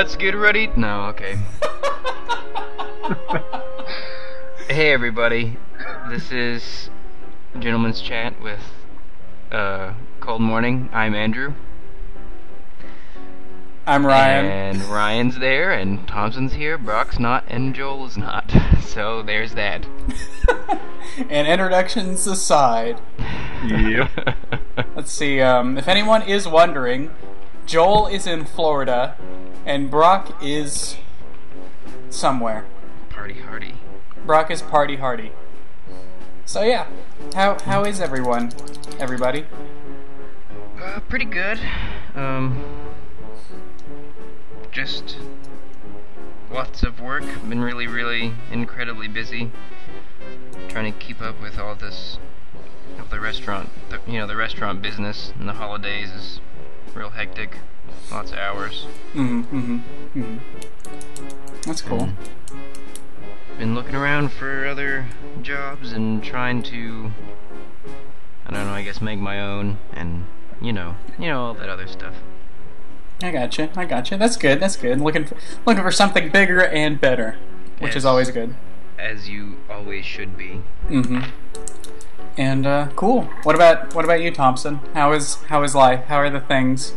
Let's get ready. No, okay. Hey everybody, this is Gentleman's Chat with Cold Morning. I'm Andrew. I'm Ryan. And Ryan's there, and Thompson's here, Brock's not, and Joel is not. So there's that. And introductions aside. Yep. Let's see, if anyone is wondering, Joel is in Florida, and Brock is somewhere. Party hardy. Brock is party hardy. So yeah, how is everybody? Pretty good. Just lots of work. Been really incredibly busy trying to keep up with all this, the restaurant, the restaurant business, and the holidays is real hectic. Lots of hours. That's cool. Been looking around for other jobs and trying to, I don't know, I guess make my own, and you know all that other stuff. I gotcha. That's good. Looking for something bigger and better, which is always good. As you always should be. And cool. What about you, Thompson? How is life? How are the things?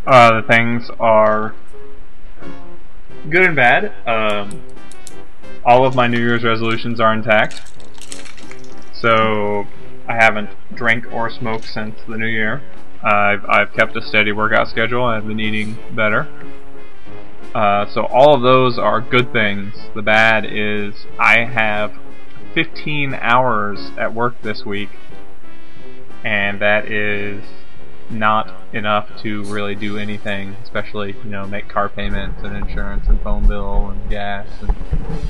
The things are good and bad. All of my New Year's resolutions are intact. So I haven't drank or smoked since the new year. I've kept a steady workout schedule. I've been eating better. So all of those are good things. The bad is I have 15 hours at work this week, and that is not enough to really do anything, especially, make car payments and insurance and phone bill and gas. And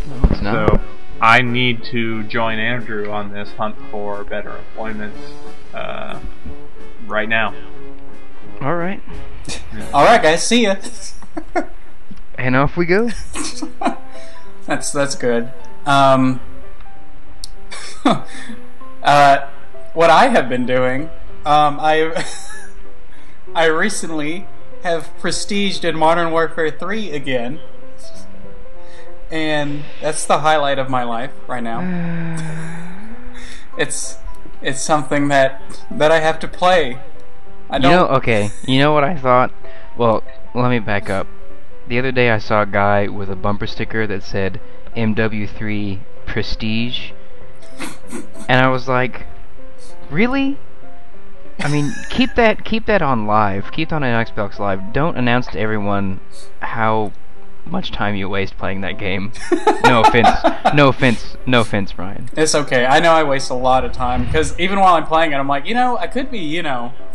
No, it's not. so I need to join Andrew on this hunt for better employment right now. Alright. All right, guys. See ya. And off we go. That's good. What I have been doing, I recently have prestiged in Modern Warfare 3 again, and that's the highlight of my life right now. It's something that I have to play. I don't. Okay, you know what I thought? Well, let me back up. The other day I saw a guy with a bumper sticker that said MW3 Prestige, and I was like, really? I mean, keep that on live. Keep that on Xbox Live. Don't announce to everyone how much time you waste playing that game. No offense, Ryan. It's okay. I know I waste a lot of time, because even while I'm playing it, I'm like, I could be,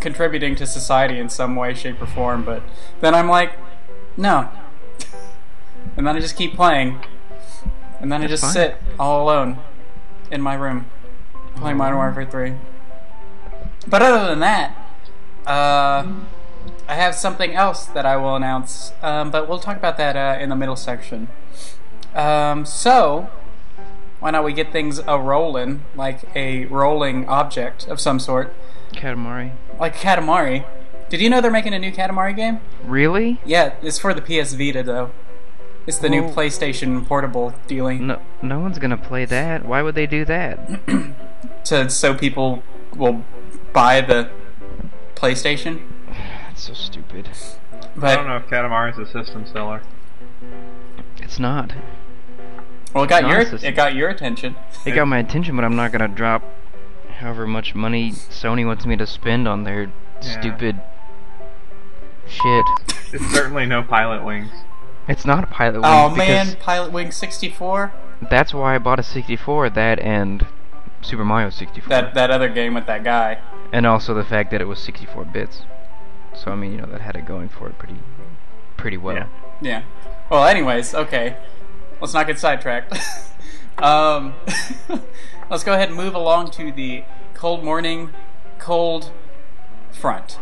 contributing to society in some way, shape, or form, but then I'm like, no. And then I just keep playing. And then I just sit all alone in my room playing Modern Warfare 3. But other than that, I have something else that I will announce, but we'll talk about that in the middle section. So, why not we get things a-rolling, like a rolling object of some sort. Katamari. Like Katamari. Did you know they're making a new Katamari game? Really? Yeah, it's for the PS Vita, though. It's the new PlayStation portable dealing. No one's gonna play that. Why would they do that? So people will buy the PlayStation. That's so stupid. But I don't know if Katamari is a system seller. It's not. well, it It's got your attention. It got my attention, but I'm not gonna drop however much money Sony wants me to spend on their stupid shit. It's certainly no Pilot Wings. It's not a Pilot Wings. Oh man, Pilot Wing 64. That's why I bought a 64. That and Super Mario 64. That other game with that guy. And also the fact that it was 64 bits. So I mean, that had it going for it pretty well. Yeah. Yeah. Well, anyways, okay. Let's not get sidetracked. Let's go ahead and move along to the cold morning, cold front.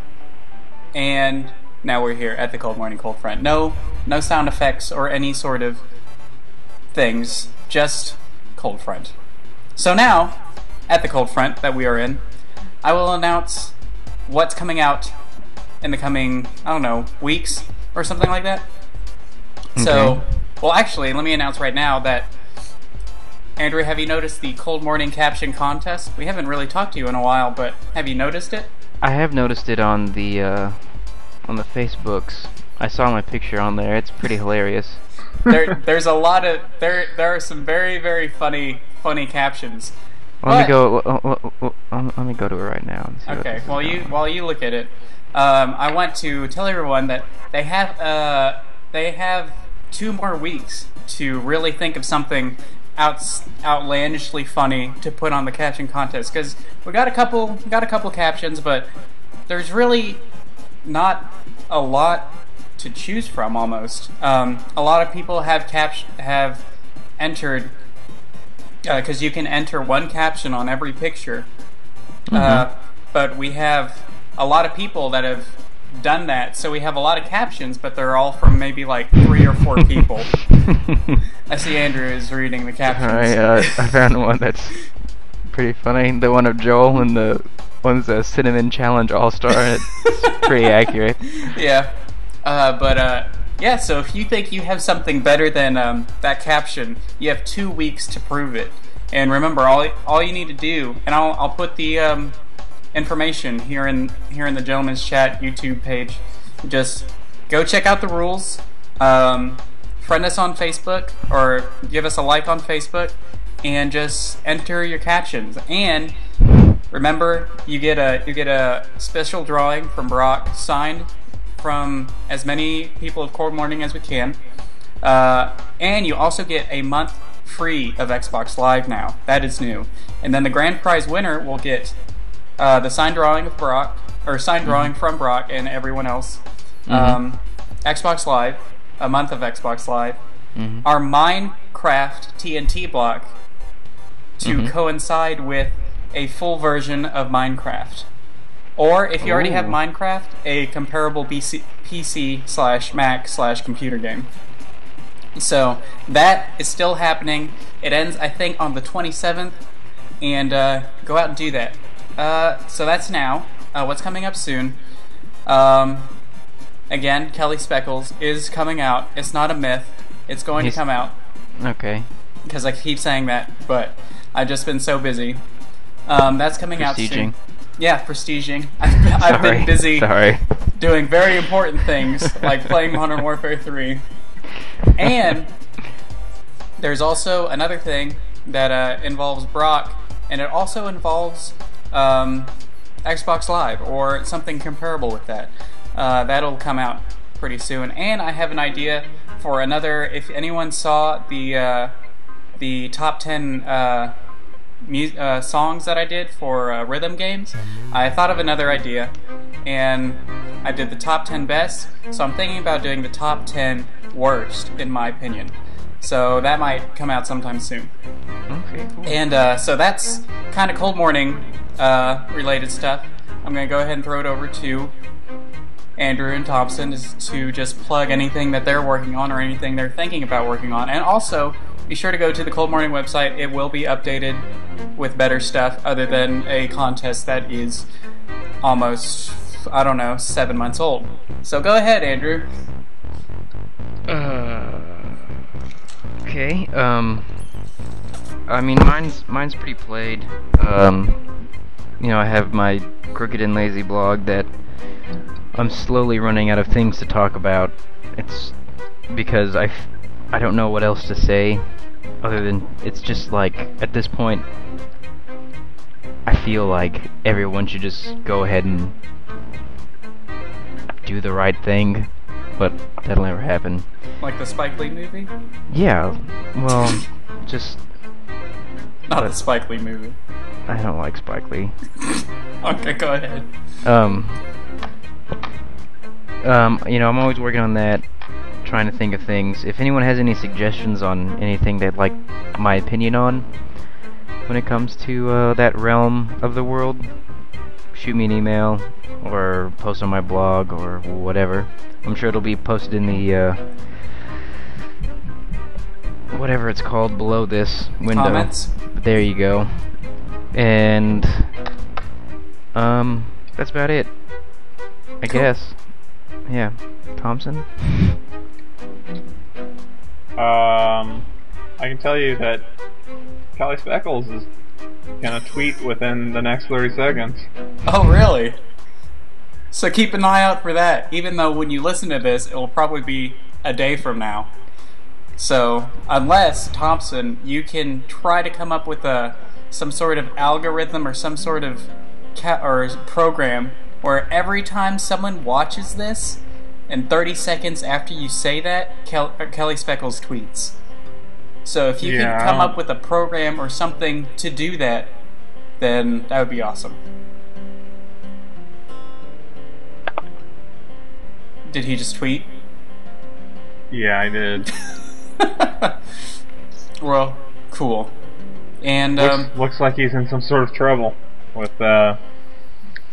And now we're here at the cold morning, cold front. No sound effects or any sort of things, just cold front. So now, at the cold front that we are in, I will announce what's coming out in the coming, I don't know, weeks or something like that. So, Okay. well, actually, let me announce right now that Andrew, have you noticed the Cold Morning Caption contest? We haven't really talked to you in a while, but have you noticed it? I have noticed it on the Facebooks. I saw my picture on there. It's pretty hilarious. There's a lot of there are some very very funny captions. Let me But- go. Let me go to it right now. And see what Okay, this is about. while you look at it, I want to tell everyone that they have 2 more weeks to really think of something outlandishly funny to put on the caption contest, because we got a couple captions, but there's really not a lot to choose from. Almost a lot of people have entered, because you can enter one caption on every picture. But we have a lot of people that have done that, so we have a lot of captions, but they're all from maybe like 3 or 4 people. I see Andrew is reading the captions. Alright, I found one that's pretty funny. The one of Joel and the one's a Cinnamon Challenge All-Star, and it's pretty accurate. Yeah. Yeah, so if you think you have something better than that caption, you have 2 weeks to prove it. And remember, all you need to do, and I'll put the information here in the Gentleman's Chat YouTube page. Just go check out the rules. Friend us on Facebook or give us a like on Facebook, and just enter your captions. And remember, you get a special drawing from Brock, signed from as many people of Cold Morning as we can. And you also get a month free of Xbox Live now. That is new. And then the grand prize winner will get the signed drawing of Brock, or signed drawing from Brock and everyone else. Xbox Live, a month of Xbox Live. Our Minecraft TNT block to coincide with a full version of Minecraft. Or if you already have Minecraft, a comparable PC/Mac/computer game. So that is still happening. It ends, I think, on the 27th, and go out and do that. So that's now. What's coming up soon? Again, Kelly Speckles is coming out. It's not a myth. It's going to come out. Okay. Because I keep saying that, but I've just been so busy. That's coming out soon. Prestiging. Yeah, prestiging. I've been busy doing very important things, like playing Modern Warfare 3. And there's also another thing that involves Brock, and it also involves Xbox Live, or something comparable with that. That'll come out pretty soon. And I have an idea for another, if anyone saw the top 10 songs that I did for rhythm games, I thought of another idea, and I did the top 10 best, so I'm thinking about doing the top 10 worst, in my opinion. So that might come out sometime soon. Okay, cool. And so that's kind of Cold Morning related stuff. I'm going to go ahead and throw it over to Andrew and Thompson to just plug anything that they're working on or anything they're thinking about working on. And also, be sure to go to the Cold Morning website. It will be updated with better stuff other than a contest that is almost, 7 months old. So go ahead, Andrew. Okay. I mean, mine's pretty played. I have my Crooked and Lazy blog that I'm slowly running out of things to talk about. It's because I don't know what else to say other than it's just like, at this point, I feel like everyone should just go ahead and do the right thing, but that'll never happen. Like the Spike Lee movie? Yeah, well, just... Not the Spike Lee movie. I don't like Spike Lee. Okay, go ahead. I'm always working on that, trying to think of things. If anyone has any suggestions on anything they'd like my opinion on when it comes to that realm of the world, shoot me an email or post on my blog or whatever. I'm sure it'll be posted in the whatever it's called below this window. Comments? There you go. And that's about it, I guess. Yeah. Thompson? I can tell you that Kelly Speckles is gonna tweet within the next 30 seconds. Oh, really? So keep an eye out for that, even though when you listen to this, it will probably be a day from now. So, unless, Thompson, you can try to come up with some sort of algorithm or some sort of program where every time someone watches this, and 30 seconds after you say that, Kelly Speckles tweets. So if you can come up with a program or something to do that, then that would be awesome. Did he just tweet? Yeah, I did. Well, cool. And looks like he's in some sort of trouble with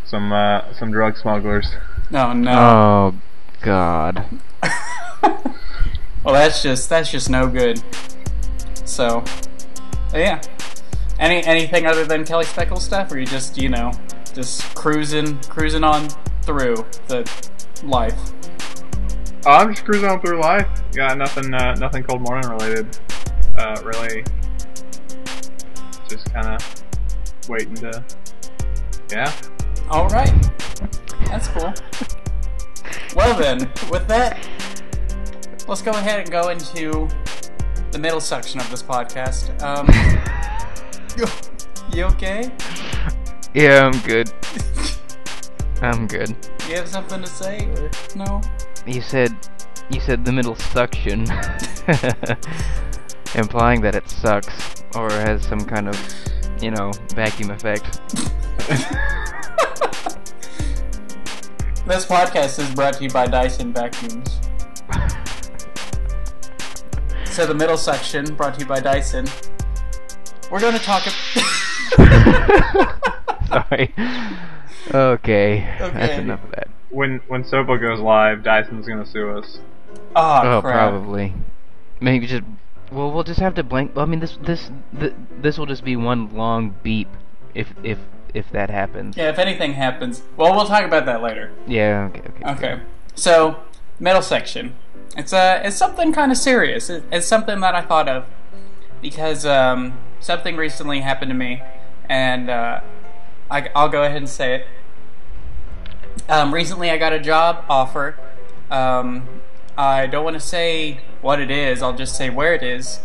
some drug smugglers. Oh no. Oh God. Well, that's just no good. So, yeah. Anything other than Kelly Speckles stuff, or you just cruising on through the life? I'm just cruising on through life. Got nothing Cold Morning related. Really, just kind of waiting to. Yeah. All right. That's cool. Well then, with that, let's go ahead and go into the middle section of this podcast. You okay? Yeah, I'm good. I'm good. You have something to say, or no? You said the middle suction, implying that it sucks or has some kind of, vacuum effect. This podcast is brought to you by Dyson Vacuums. So the middle section, brought to you by Dyson. We're going to talk. Sorry. Okay. That's enough of that. When Sopo goes live, Dyson's gonna sue us. Oh, crap. Probably. Maybe just. Well, we'll just have to blank. I mean, this will just be one long beep if that happens. Yeah, if anything happens. Well, we'll talk about that later. Yeah. Okay. So, middle section. It's something kind of serious. It's something that I thought of because something recently happened to me, and I'll go ahead and say it. Recently, I got a job offer. I don't want to say what it is. I'll just say where it is,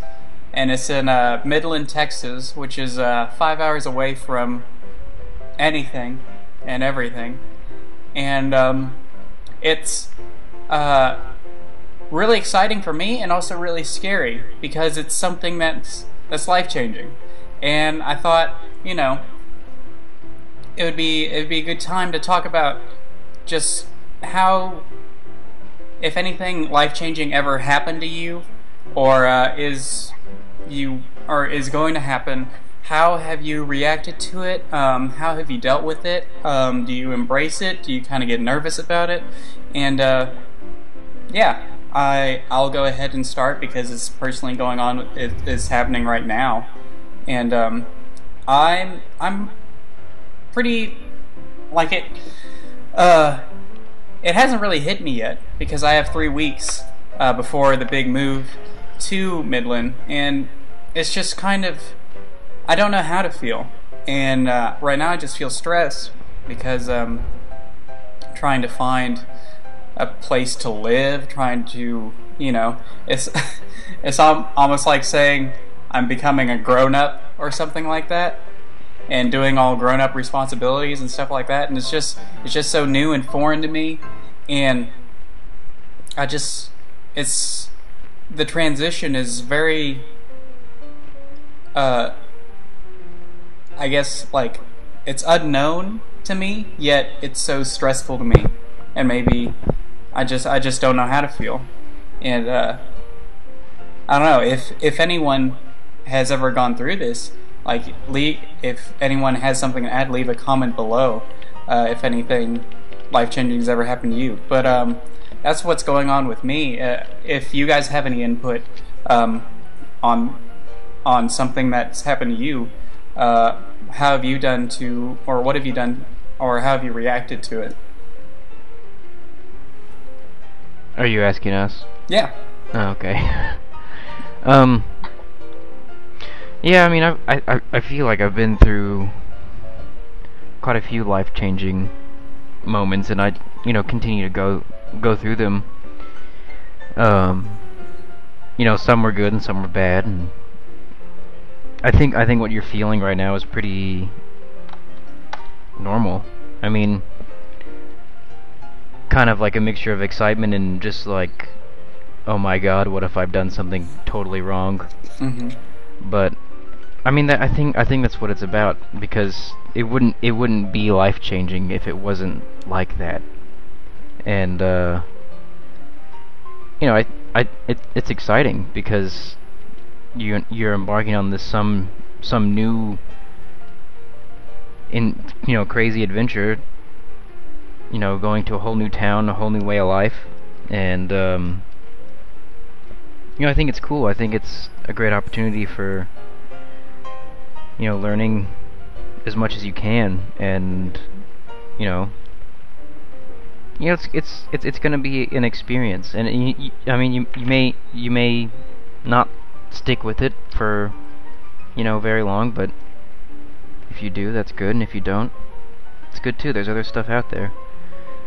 and it's in Midland, Texas, which is 5 hours away from anything and everything, and it's really exciting for me and also really scary because it's something that's life-changing. And I thought, it would be a good time to talk about just how, if anything life-changing ever happened to you, or is going to happen. How have you reacted to it? How have you dealt with it? Do you embrace it? Do you kind of get nervous about it? And yeah, I'll go ahead and start because it's personally going on. It's happening right now, and I'm pretty like it. It hasn't really hit me yet because I have 3 weeks before the big move to Midland, and it's just kind of, I don't know how to feel, and right now I just feel stressed because trying to find a place to live, trying to, it's almost like saying I'm becoming a grown-up or something like that, and doing all grown-up responsibilities and stuff like that, and it's just so new and foreign to me, and the transition is very, I guess, like, it's unknown to me, yet it's so stressful to me, and maybe I just don't know how to feel, and I don't know if anyone has ever gone through this. Like, if anyone has something to add, leave a comment below. If anything life-changing has ever happened to you. But that's what's going on with me. If you guys have any input on something that's happened to you, how have you done to, or what have you done, or how have you reacted to it? Are you asking us? Yeah. Oh, okay. Um. Yeah, I mean, I feel like I've been through quite a few life-changing moments, and I, continue to go through them. Um. Some were good and some were bad, and I think what you're feeling right now is pretty normal. I mean, kind of like a mixture of excitement and just like, oh my god, what if I've done something totally wrong? Mm-hmm. But I mean, I think that's what it's about, because it wouldn't be life changing if it wasn't like that. And it's exciting because you're embarking on this some new crazy adventure. Going to a whole new town, a whole new way of life, and I think it's cool. I think it's a great opportunity for learning as much as you can, and it's gonna be an experience, and I mean you may not stick with it for very long, but if you do, that's good, and if you don't, it's good too. There's other stuff out there,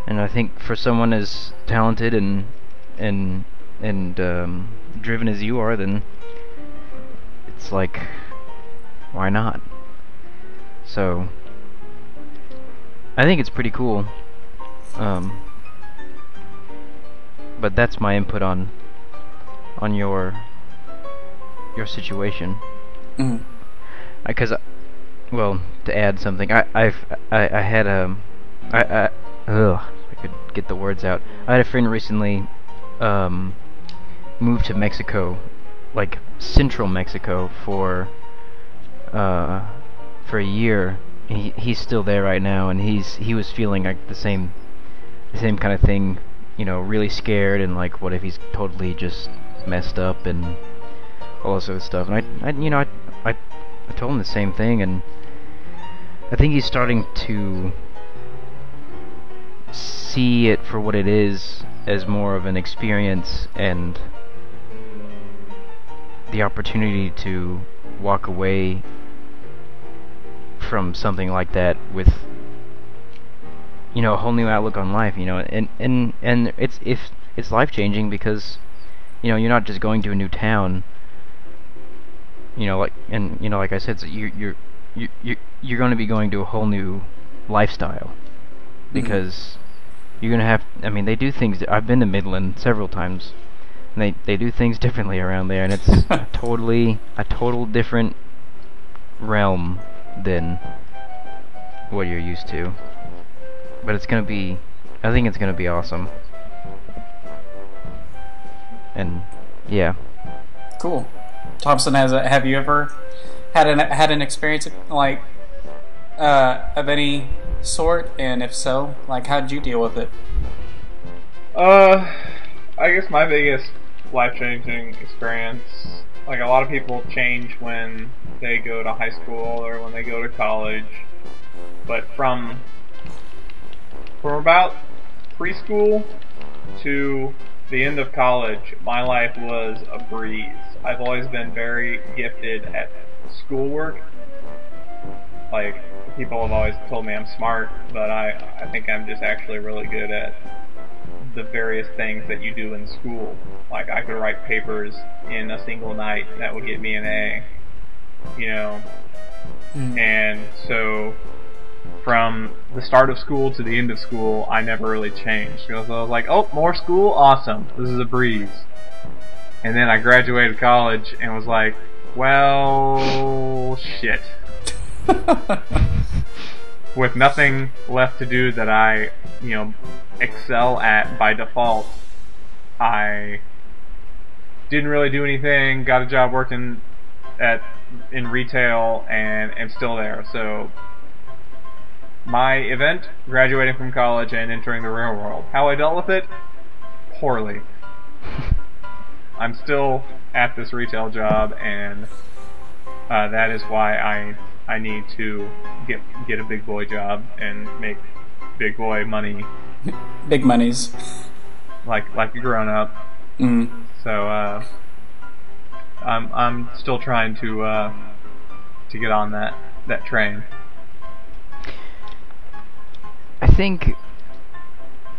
and I think for someone as talented and driven as you are, then it's like, why not? So I think it's pretty cool. But that's my input on your situation. Mm-hmm. Because, well, to add something, I had I could get the words out. I had a friend recently moved to Mexico, like central Mexico, for a year. He's still there right now, and he was feeling like the same kind of thing, really scared, and like, what if he's totally just messed up and all this other stuff. And I told him the same thing, and I think he's starting to see it for what it is, as more of an experience and the opportunity to walk away from something like that with a whole new outlook on life, and it's life changing, because you're not just going to a new town, like I said, so you're going to be going to a whole new lifestyle, because you're going to have, I mean, they do things. I've been to Midland several times, and they do things differently around there, and it's a total different realm than what you're used to. But I think it's gonna be awesome. And yeah. Cool. Thompson, have you ever had an experience like of any sort? And if so, like, how did you deal with it? I guess my biggest life-changing experience, like, a lot of people change when they go to high school or when they go to college, but from about preschool to the end of college, my life was a breeze. I've always been very gifted at schoolwork. Like, people have always told me I'm smart, but I think I'm just actually really good at the various things that you do in school. Like, I could write papers in a single night that would get me an A, And so from the start of school to the end of school, I never really changed. Because I was like, oh, more school? Awesome. This is a breeze. And then I graduated college and was like, well, shit. With nothing left to do that I, excel at by default, I didn't really do anything, got a job working in retail, and am still there. So my event, graduating from college and entering the real world. How I dealt with it? Poorly. I'm still at this retail job, and that is why I need to get a big boy job and make big boy money. Big monies. Like a grown up. Mm. So I'm still trying to get on that train. I think,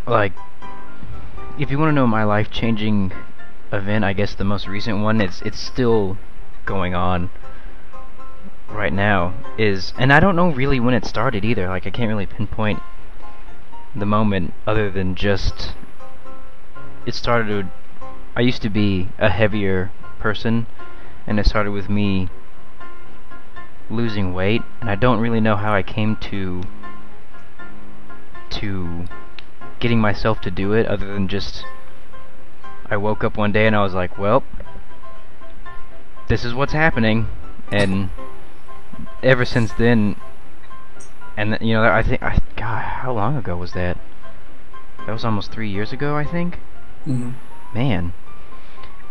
like, if you want to know my life-changing event, I guess the most recent one, it's still going on right now, and I don't know really when it started either. Like, I can't really pinpoint the moment other than just it started. I used to be a heavier person, and it started with me losing weight, and I don't really know how I came to getting myself to do it, other than just I woke up one day and I was like, well, this is what's happening, and ever since then, and you know, I think, God, how long ago was that? That was almost 3 years ago, I think. Mm-hmm. Man.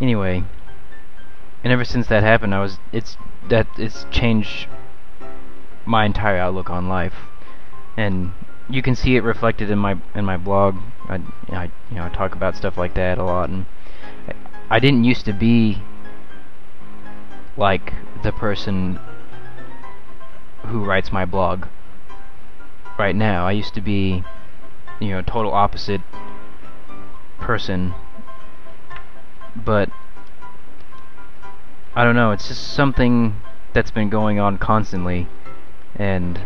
Anyway, and ever since that happened, it's changed my entire outlook on life, and you can see it reflected in my blog. I talk about stuff like that a lot, and I didn't used to be like the person who writes my blog right now. I used to be, total opposite person, but I don't know, it's just something that's been going on constantly, and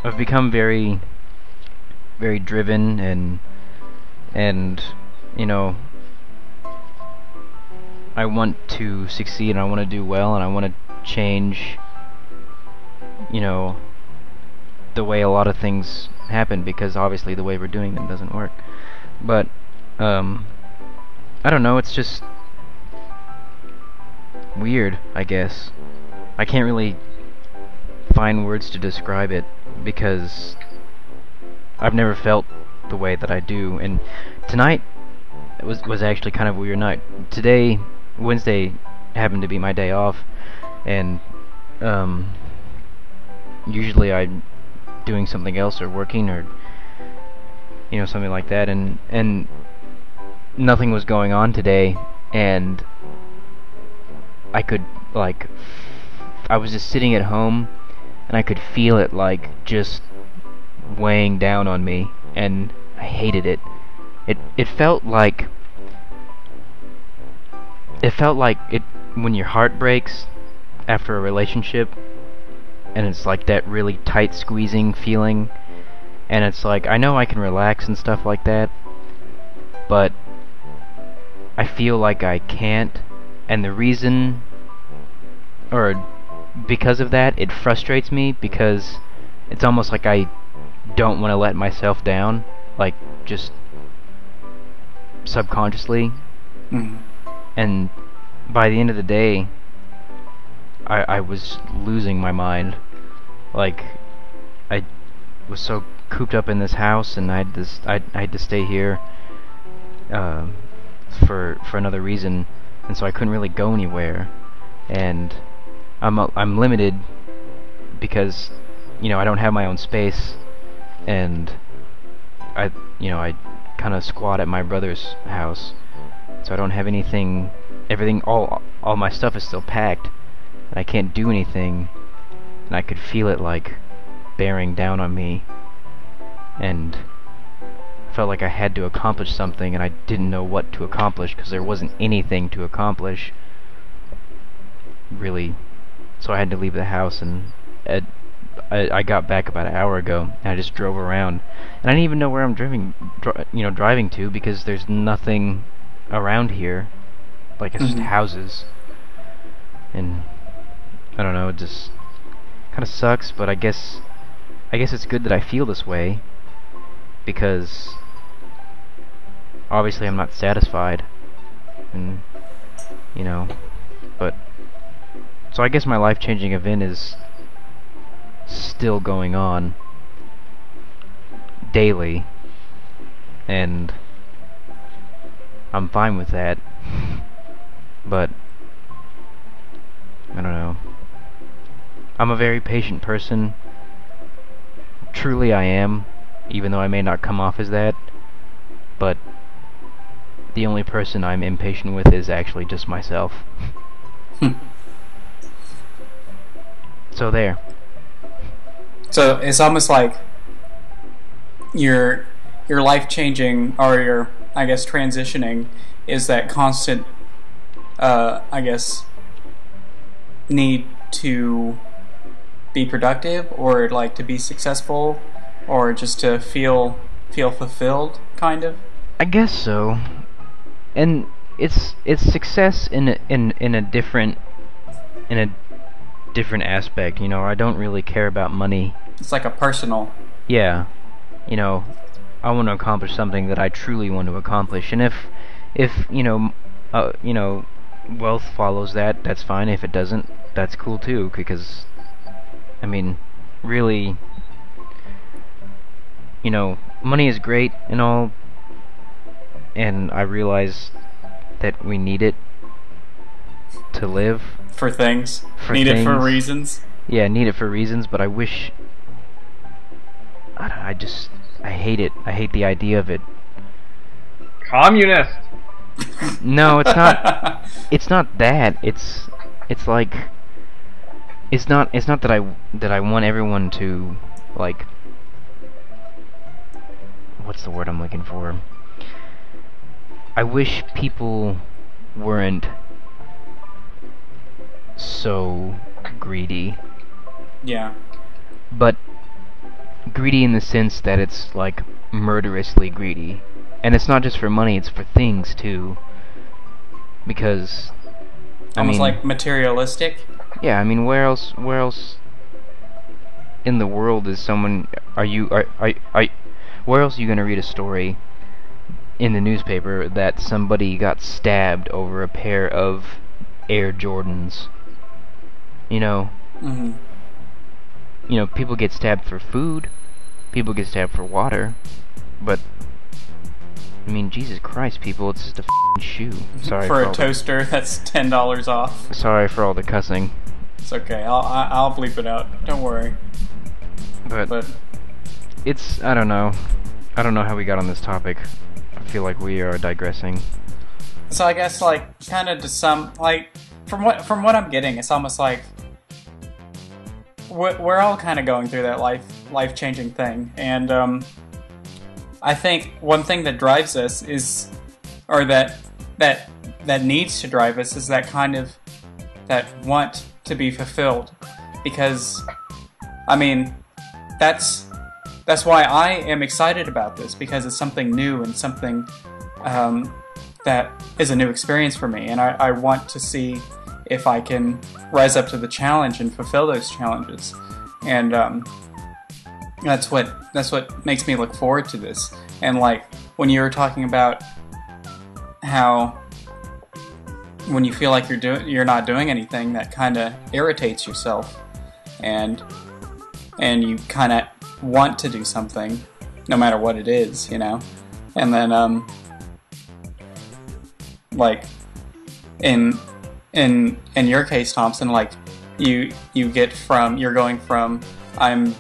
I've become very, very driven, and I want to succeed, and I want to do well, and I want to change, the way a lot of things happen, because obviously the way we're doing them doesn't work. But I don't know, it's just weird, I guess. I can't really find words to describe it, because I've never felt the way that I do. And tonight was actually kind of a weird night. Today, Wednesday, happened to be my day off, and usually I'm doing something else, or working, or something like that, and nothing was going on today, and I could, like, I was just sitting at home, and I could feel it, like, just weighing down on me, and I hated it. It felt like it when your heart breaks after a relationship, and it's like that really tight squeezing feeling, and it's like, I know I can relax and stuff like that, but I feel like I can't, and the reason, or because of that, it frustrates me, because it's almost like I don't want to let myself down, like, just subconsciously. Mm-hmm. And by the end of the day, I was losing my mind. Like, I was so cooped up in this house, and I had to stay here for another reason, and so I couldn't really go anywhere, and I'm limited because I don't have my own space, and I kind of squat at my brother's house, so I don't have anything. Everything, all my stuff is still packed, and I can't do anything, and I could feel it like bearing down on me, and felt like I had to accomplish something, and I didn't know what to accomplish, because there wasn't anything to accomplish, really. So I had to leave the house, and I got back about an hour ago, and I just drove around, and I didn't even know where I'm driving to, because there's nothing around here. Like, it's just houses, and I don't know, it just kind of sucks, but I guess it's good that I feel this way, because obviously I'm not satisfied, and but so I guess my life-changing event is still going on daily, and I'm fine with that. But I don't know. I'm a very patient person. Truly I am, even though I may not come off as that. But the only person I'm impatient with is actually just myself. So there. So it's almost like your life changing, or your, I guess, transitioning is that constant, I guess, need to be productive, or like to be successful, or just to feel fulfilled, kind of. I guess so. And it's success in a different aspect. You know, I don't really care about money. It's like a personal. Yeah. You know, I want to accomplish something that I truly want to accomplish, and if you know, wealth follows that, that's fine. If it doesn't, that's cool too, because I mean, really, you know, money is great and all, and I realize that we need it to live. For things. For need things. It for reasons. Yeah, need it for reasons, but I wish... I hate it. I hate the idea of it. Communist! No, it's not... It's not that. It's like... It's not that I want everyone to, like... What's the word I'm looking for? I wish people weren't so greedy. Yeah. But greedy in the sense that it's like murderously greedy. And it's not just for money, it's for things too. Because almost like materialistic. Yeah, I mean, where else in the world is someone where else are you going to read a story in the newspaper that somebody got stabbed over a pair of Air Jordans? You know, Mm-hmm. You know, people get stabbed for food, people get stabbed for water, but I mean, Jesus Christ, people, it's just a f***ing shoe. Sorry for a toaster that's $10 off. Sorry for all the cussing. It's okay. I'll bleep it out. Don't worry. But it's, I don't know how we got on this topic. I feel like we are digressing. So I guess, like, kind of to some, like, from what I'm getting, it's almost like we're all kind of going through that life-changing thing, and I think one thing that drives us is, or that needs to drive us, is that kind of that want to be fulfilled, because I mean that's why I am excited about this, because it's something new and something that is a new experience for me, and I want to see if I can rise up to the challenge and fulfill those challenges, and that's what makes me look forward to this. And like when you were talking about how when you feel like you're not doing anything, that kind of irritates yourself, and you kind of want to do something, no matter what it is, you know. And then like in your case, Thompson, like you're going from I'm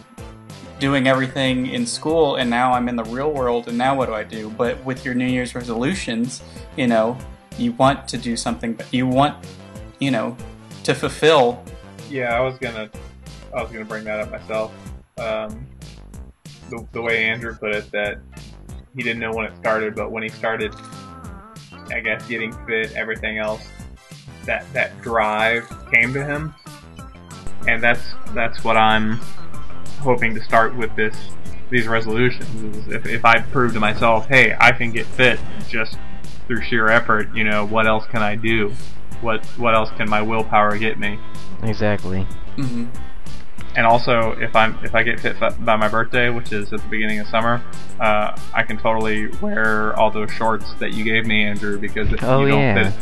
doing everything in school and now I'm in the real world and now what do I do? But with your New Year's resolutions, you know, you want to do something, but you want, you know, to fulfill. Yeah, I was gonna bring that up myself. The way Andrew put it, that he didn't know when it started, but when he started, I guess, getting fit, everything else, that drive came to him, and that's what I'm hoping to start with these resolutions. Is if I prove to myself, hey, I can get fit just through sheer effort, you know, what else can I do? What else can my willpower get me? Exactly. Mm-hmm. And also, if I get fit by my birthday, which is at the beginning of summer, I can totally wear all those shorts that you gave me, Andrew, because you don't fit,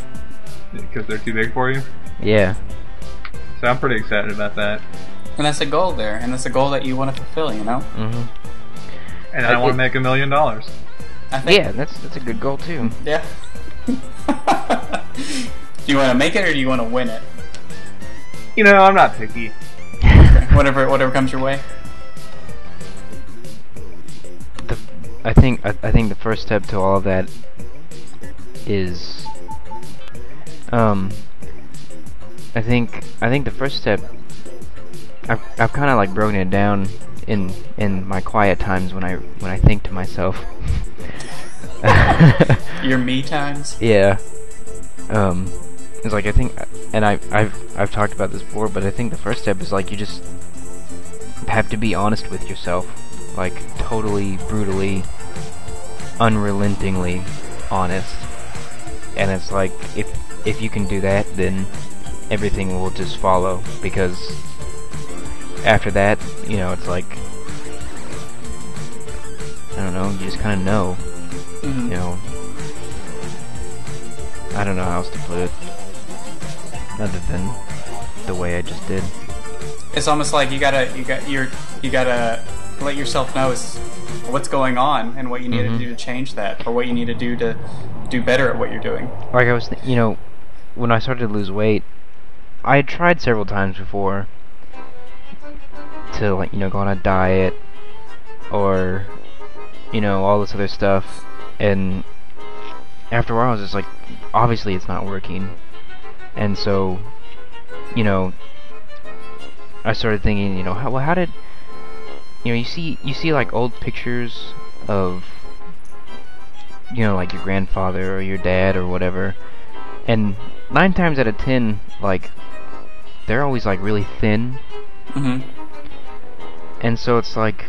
because they're too big for you. Yeah. So I'm pretty excited about that. And that's a goal there, and that's a goal that you want to fulfill, you know? Mm-hmm. And I want to make $1 million. I think, yeah, that's a good goal too. Yeah. Do you want to make it or do you want to win it? You know, I'm not picky. Whatever comes your way. I think the first step to all of that is, I think the first step, I've kind of like broken it down in my quiet times when I think to myself. Your me times? Yeah. It's like I think, and I've talked about this before, but I think the first step is like you just have to be honest with yourself, like totally, brutally, unrelentingly honest. And it's like if you can do that, then everything will just follow, because after that, you know, it's like, I don't know, you just kind of know. Mm-hmm. You know, I don't know how else to put it other than the way I just did. It's almost like you gotta let yourself know what's going on and what you need to do to change that, or what you need to do better at what you're doing. Like I was, you know, when I started to lose weight, I had tried several times before to, like, you know, go on a diet or, you know, all this other stuff, and after a while I was just like, obviously it's not working. And so, you know, I started thinking, you know, how did, you know, you see like old pictures of, you know, like your grandfather or your dad or whatever, and 9 times out of 10, like, they're always like really thin. Mm-hmm. And so it's like,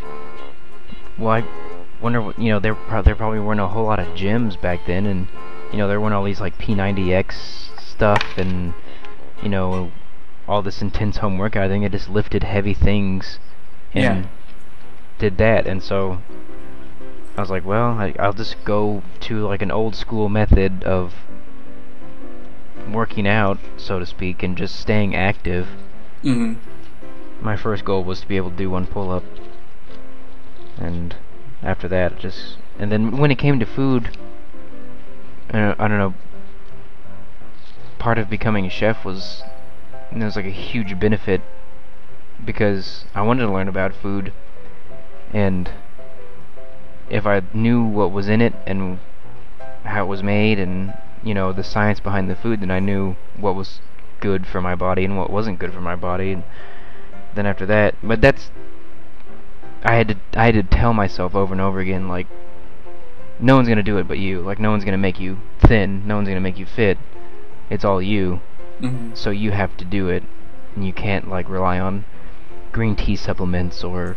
well, I wonder what, you know, there probably weren't a whole lot of gyms back then, and, you know, there weren't all these like P90X stuff and, you know, all this intense home workout. I think I just lifted heavy things and did that. And so I was like, well, I'll just go to like an old school method of working out, so to speak, and just staying active. Mm-hmm. My first goal was to be able to do 1 pull-up, and after that, and then when it came to food, I don't know, part of becoming a chef was, you know, it was like a huge benefit, because I wanted to learn about food, and if I knew what was in it and how it was made and, you know, the science behind the food, then I knew what was good for my body and what wasn't good for my body. And then after that, but that's, I had to tell myself over and over again, like, no one's gonna do it but you. Like, no one's gonna make you thin, no one's gonna make you fit. It's all you. Mm-hmm. So you have to do it, and you can't like rely on green tea supplements or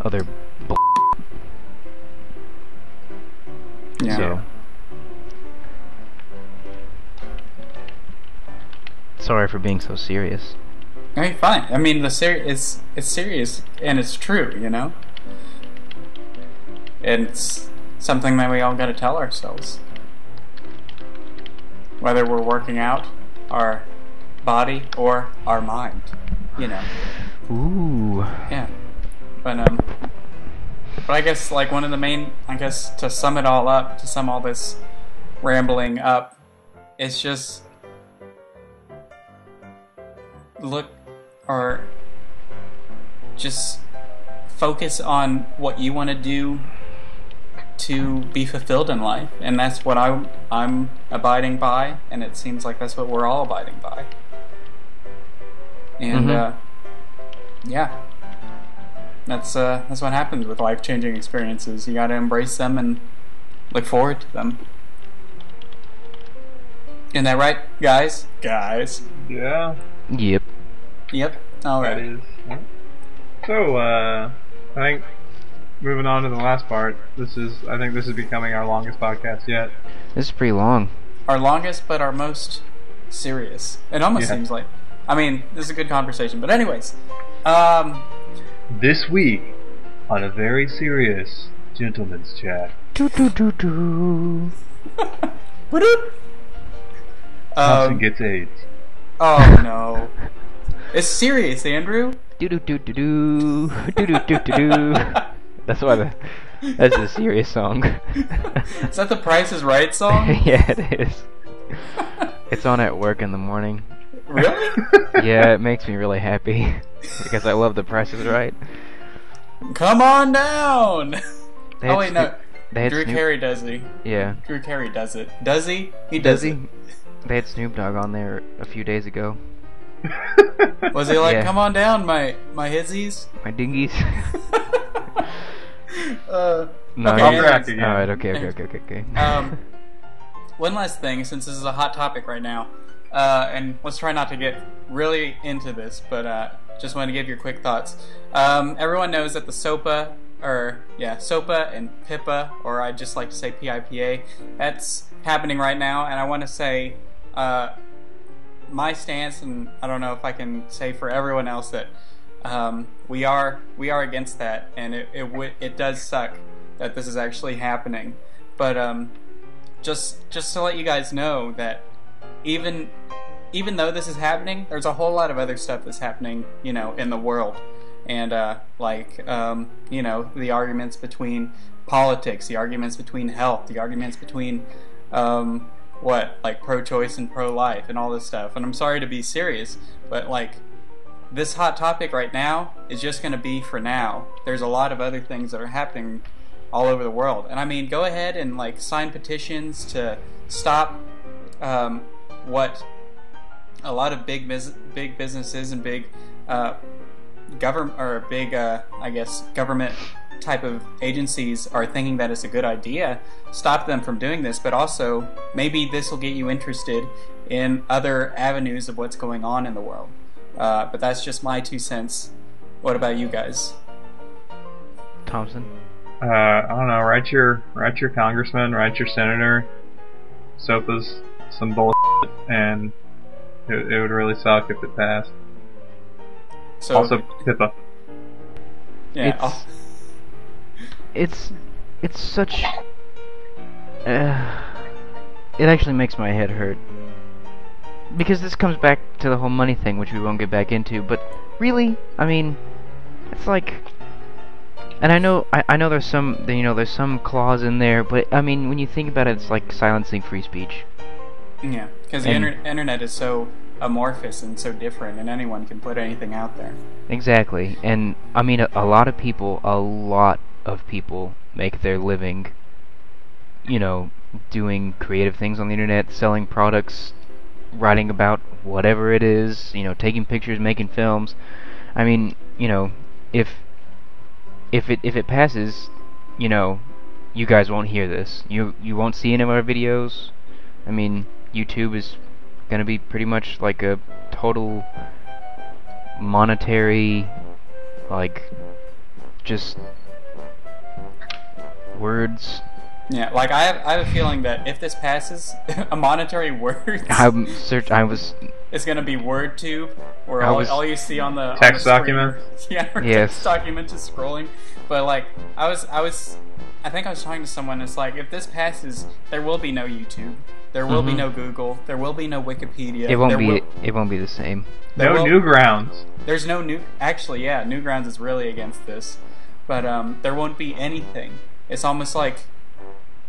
other Yeah. So, sorry for being so serious. Okay, fine. I mean, it's serious and it's true, you know. It's something that we all got to tell ourselves, whether we're working out our body or our mind, you know. Ooh. Yeah. But I guess, like, one of the main, I guess, to sum it all up, to sum all this rambling up, is just just focus on what you want to do to be fulfilled in life, and that's what I'm abiding by, and it seems like that's what we're all abiding by. And yeah, that's what happens with life-changing experiences. You got to embrace them and look forward to them. Isn't that right, guys? Guys. Yeah. Yep. Yep. All right. That is. Yeah. So, I think moving on to the last part, I think this is becoming our longest podcast yet. This is pretty long. Our longest, but our most serious. It almost seems like. I mean, this is a good conversation. But anyways, this week on a very serious gentleman's chat. Thompson gets AIDS. Oh no. It's serious, Andrew. That's why that's a serious song. Is that the Price is Right song? Yeah, it is. It's on at work in the morning. Really? Yeah, it makes me really happy because I love The Price is Right. Come on down. Oh wait, no. They had Drew Snoop. Carey does he? Yeah. Drew Carey does it. Does he? He Does does he? it. They had Snoop Dogg on there a few days ago. Was he like, Yeah. come on down, my hizzies? My dingies. No, Okay, I'll anyways, crack again. Alright, okay. One last thing, since this is a hot topic right now, and let's try not to get really into this, but just want to give your quick thoughts. Everyone knows that the SOPA and PIPA, or I just like to say PIPA, that's happening right now, and I want to say my stance, and I don't know if I can say for everyone else that we are against that, and it does suck that this is actually happening, but just to let you guys know that even though this is happening, there's a whole lot of other stuff that's happening, in the world, and the arguments between politics, the arguments between health, the arguments between pro-choice and pro-life and all this stuff. And I'm sorry to be serious, but this hot topic right now is just going to be for now. There's a lot of other things that are happening all over the world, and I mean, go ahead and sign petitions to stop what a lot of big businesses and big government, or big government type of agencies are thinking that it's a good idea. Stop them from doing this, but also maybe this will get you interested in other avenues of what's going on in the world. But that's just my 2 cents. What about you guys? Thompson? I don't know. Write your congressman, write your senator. SOPA's some bullshit, and it would really suck if it passed. So, Also, PIPA. yeah, It's such. It actually makes my head hurt. Because this comes back to the whole money thing, which we won't get back into, but really, I mean, it's like. And I know there's some clause in there, but I mean, when you think about it, it's like silencing free speech. yeah, because the internet is so amorphous and so different, and anyone can put anything out there. Exactly, and I mean, a lot of people make their living, doing creative things on the internet, selling products, writing about whatever it is, taking pictures, making films. I mean, if it passes, you guys won't hear this. You won't see any of our videos. I mean, YouTube is gonna be pretty much like a total monetary, just words. Yeah, I have a feeling that if this passes, a monetary words I was it's gonna be WordTube, where I was- all you see on the Text on the screen document? yeah, or Yes. text document just scrolling. But I think I was talking to someone. It's like, if this passes, there will be no YouTube, there will be no Google, there will be no Wikipedia. it won't there be it won't be the same. there No will- Newgrounds. There's no new. Actually, yeah, Newgrounds is really against this, but there won't be anything. It's almost like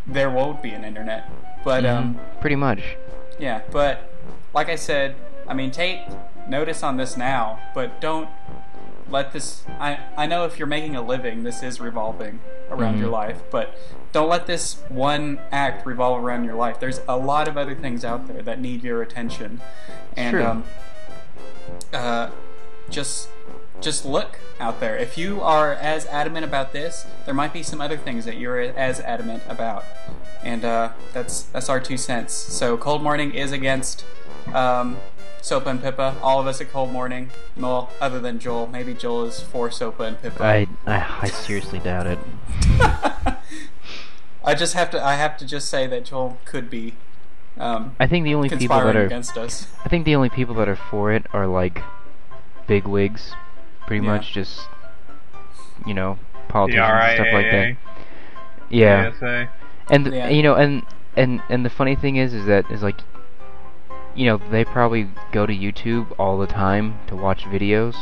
there won't be an internet. But Pretty much. yeah, but like I said, I mean, take notice on this now, but don't let this. I know if you're making a living, this is revolving around your life, but don't let this one act revolve around your life. There's a lot of other things out there that need your attention, and True. just look out there. If you are as adamant about this, there might be some other things that you're as adamant about, and that's our 2 cents. So Cold Morning is against SOPA and PIPA. All of us at Cold Morning, well, other than Joel. Maybe Joel is for SOPA and PIPA. I seriously doubt it. I have to just say that Joel could be I think the only people conspiring that are against us. I think the only people that are for it are big wigs, pretty Yeah. much just politicians The and stuff like that. RIAA. Yeah. ASA. And Yeah. and the funny thing is they probably go to YouTube all the time to watch videos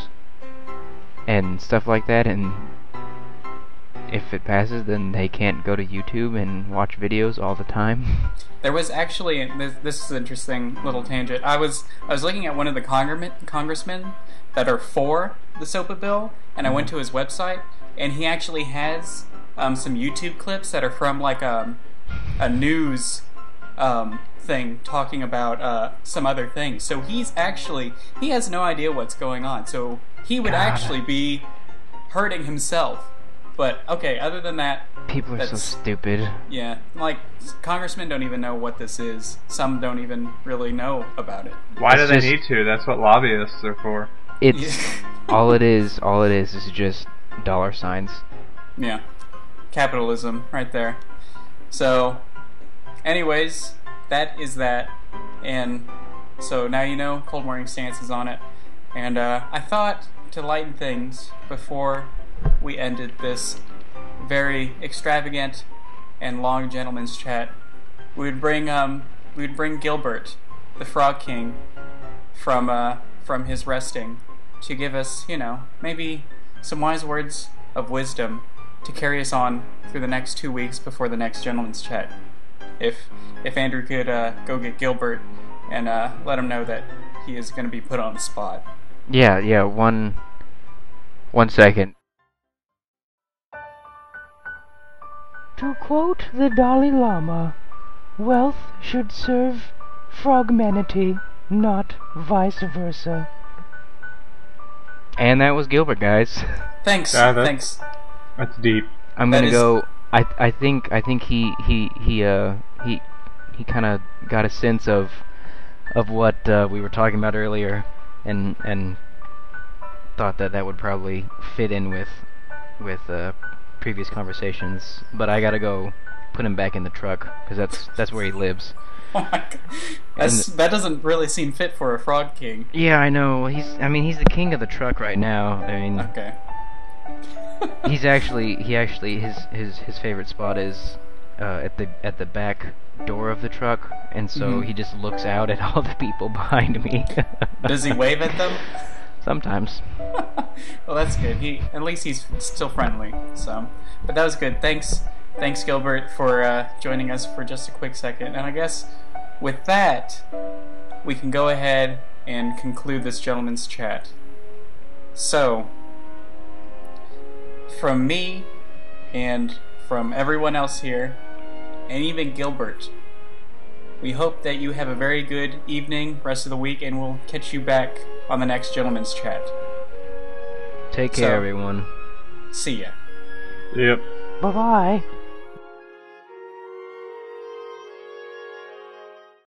and stuff like that, and if it passes, then they can't go to YouTube and watch videos all the time. There was actually this is an interesting little tangent. I was looking at one of the congressmen that are for the SOPA bill, and I went to his website, and he actually has some YouTube clips that are from like a news thing talking about some other things. So he has no idea what's going on. So he would actually be hurting himself. But okay, other than that, People are so stupid. yeah, like congressmen don't even know what this is. Some don't even really know about it. Why do It's they just- need to? That's what lobbyists are for. It's Yeah. all it is just dollar signs. Yeah, capitalism right there. So, anyways, that is that, and so now you know Cold Morning Stance is on it, and I thought to lighten things before we ended this very extravagant and long gentleman's chat, we'd bring Gilbert, the Frog King, from his resting, to give us, maybe some wise words of wisdom to carry us on through the next 2 weeks before the next gentleman's chat. If Andrew could go get Gilbert and let him know that he is going to be put on the spot. Yeah, one second. To quote the Dalai Lama, wealth should serve frogmanity, not vice versa. And that was Gilbert, guys. Thanks, Yeah, that- thanks. That's deep. I'm That gonna is- go. I think he kind of got a sense of what we were talking about earlier, and thought that would probably fit in with previous conversations. But I gotta go put him back in the truck because that's where he lives. Oh my God. That doesn't really seem fit for a Frog King. Yeah, I know. He's the king of the truck right now. I mean, Okay. he actually his favorite spot is at the back door of the truck, and so Mhm. he just looks out at all the people behind me. Does he wave at them? Sometimes. Well, that's good. At least he's still friendly. So, but that was good. Thanks, Gilbert, for joining us for just a quick second. And I guess with that, we can go ahead and conclude this gentleman's chat. So, from me and from everyone else here, and even Gilbert, we hope that you have a very good evening, rest of the week, and we'll catch you back on the next gentleman's chat. Take care, So- everyone. See ya. Yep. Bye-bye.